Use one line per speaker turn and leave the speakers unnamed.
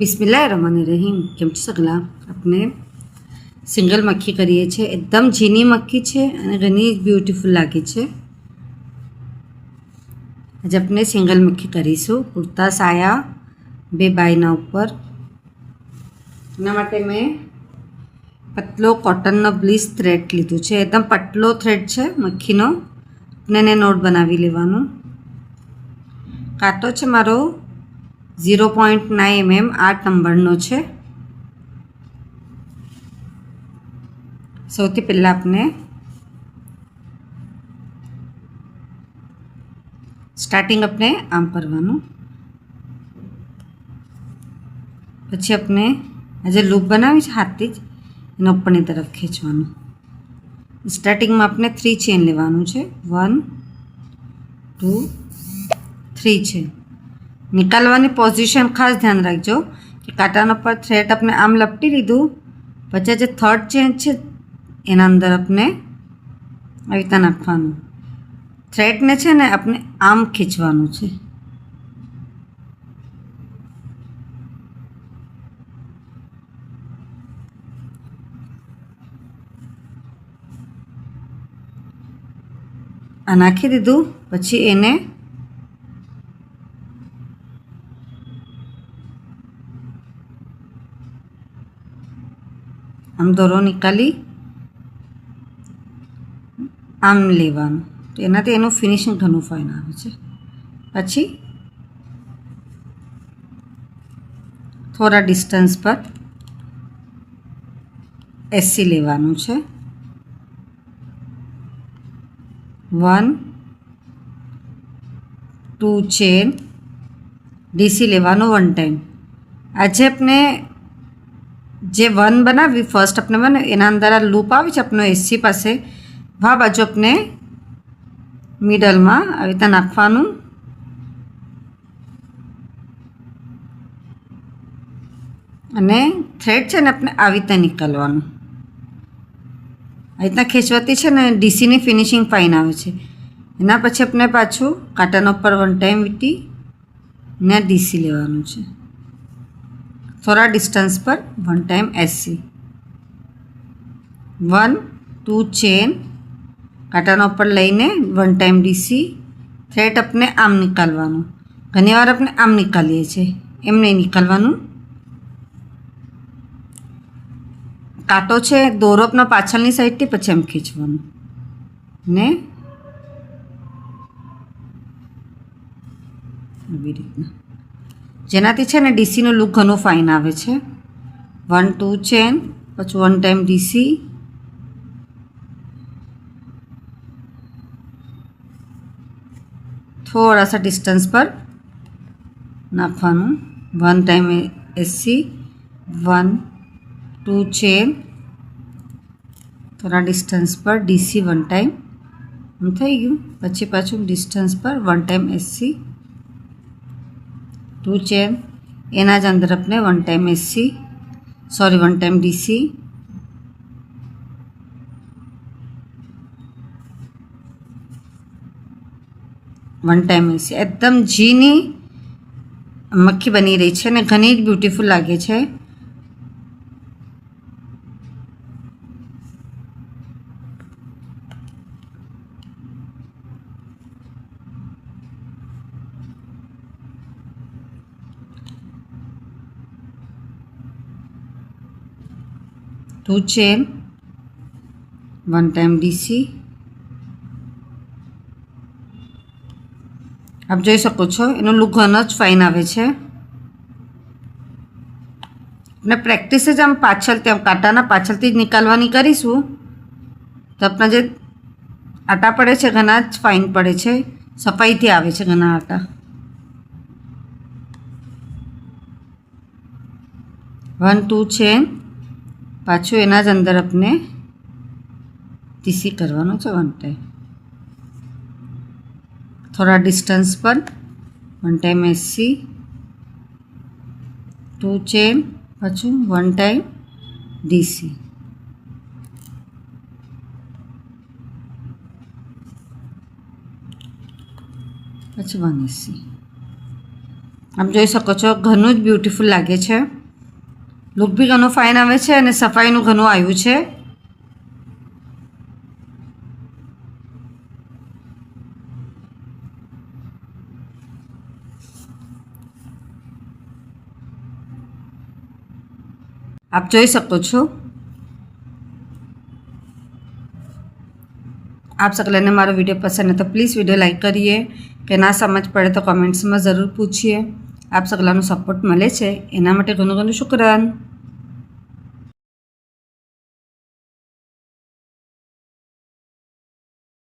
બિસ્મિલ્લાહિર્રહમાનિર્રહીમ। કેમ છો સગલા? આપણે સિંગલ મક્ખી કરીએ છીએ। એકદમ ઝીણી મક્ખી છે અને ઘણી બ્યુટીફુલ લાગે છે। આજે આપણે સિંગલ મક્ખી કરીશું કુર્તા સાયા બે બાયના ઉપર। એના માટે મેં પતલો કોટનનો બ્લીચ થ્રેડ લીધું છે। એકદમ પતલો થ્રેડ છે મક્ખીનો। આપણે એને નોટ બનાવી લેવાનું। કાંટો છે મારો 0.9 mm 8 નંબરનો છે। સૌથી પહેલાં આપણે સ્ટાર્ટિંગ આપણે આમ કરવાનું, પછી આપણે આ જે લૂપ બનાવી છે હાથથી જ એને ઉપરની તરફ ખેંચવાનું। સ્ટાર્ટિંગમાં આપણે 3 ચેન લેવાનું છે। 1 2 3 છે। નિકાલવાની પોઝિશન ખાસ ધ્યાન રાખજો કે કાંટાના પર થ્રેડ આપણે આમ લપટી લીધું, પછી જે થર્ડ ચેન છે એના અંદર આપણે આવી રીતે નાખવાનું। થ્રેડને છે ને આપણે આમ ખીંચવાનું છે। આ નાખી દીધું, પછી એને આમ દોરો નીકાળી આમ લેવાનું, તો એનાથી એનું ફિનિશિંગ ઘણું ફાઇન આવે છે। પછી થોડા ડિસ્ટન્સ પર એસી લેવાનું છે। 1 2 ચેન ડીસી લેવાનું 1 ટાઈમ। આજે આપણે જે 1 બનાવી ફર્સ્ટ આપણે બનાવી એના અંદર આ લૂપ આવી છે આપણો એસી પાસે, આ બાજુ આપણે મિડલમાં આવી રીતે નાખવાનું અને થ્રેડ છે ને આપણે આવી રીતે નીકાળવાનું। આવી રીતના ખેંચવાથી છે ને ડીસીની ફિનિશિંગ ફાઇન આવે છે। એના પછી આપણે પાછું કાંટાના ઉપર 1 ટાઈમ વીટી ને ડીસી લેવાનું છે। થોડા ડિસ્ટન્સ પર 1 ટાઈમ એસી। 1 2 ચેન કાંટાના ઉપર લઈને 1 ટાઈમ ડીસી। થ્રેડ આપણે આમ નીકાળવાનું। ઘણીવાર આપણે આમ નીકાળીએ છીએ, એમ નહીં નીકાળવાનું। કાંટો છે દોરો આપણા પાછળની સાઈડથી પછી એમ ખીંચવાનું ને આવી રીતના, જેનાથી છે ને ડીસીનું લુક ઘણું ફાઇન આવે છે। 1 2 ચેન પછી 1 ટાઈમ ડીસી, થોડા સા ડિસ્ટન્સ પર નાખવાનું 1 ટાઈમ એસી। 1 2 ચેન થોડા ડિસ્ટન્સ પર ડીસી 1 ટાઈમ થઈ ગયું। પછી પાછું ડિસ્ટન્સ પર 1 ટાઈમ એસી 2 ચેન એના જ અંદર આપણે 1 ટાઈમ એસી 1 ટાઈમ ડીસી, વન ટાઈમ એસી। એકદમ ઝીણી મક્ખી બની રહી છે અને ઘણી જ બ્યુટીફુલ લાગે છે। ટુ ચેન 1 ટાઈમ ડીસી। આપ જોઈ શકો છો એનો લુક ઘણો જ ફાઇન આવે છે। આપણે પ્રેક્ટિસ જ આમ પાછળથી આમ કાંટાના પાછળથી જ નિકાલવાની કરીશું તો આપણા જે આટા પડે છે ઘણા જ ફાઇન પડે છે, સફાઈથી આવે છે ઘણા આટા। 1 2 ચેન પાછું એના જ અંદર આપણે ડીસી કરવાનું છે 1 ટાઈમ। થોડા ડિસ્ટન્સ પર 1 ટાઈમ એસી 2 ચેન પાછું 1 ટાઈમ ડીસી, પછી 1 એસી। आप જોઈ શકો છો ઘણું જ બ્યુટીફુલ લાગે છે, લુક બી ઘણું ફાઇન આવે છે અને સફાઈનું ઘણું આવ્યું છે। आप જોઈ શકો છો। आप सकल ने मारो वीडियो पसंद है तो प्लीज़ वीडियो लाइक करिए, कि ना समझ पड़े तो कमेंट्स में ज़रूर पूछिए। आप सकलानो सपोर्ट मळे छे एना माटे घणो घणो शुक्रान।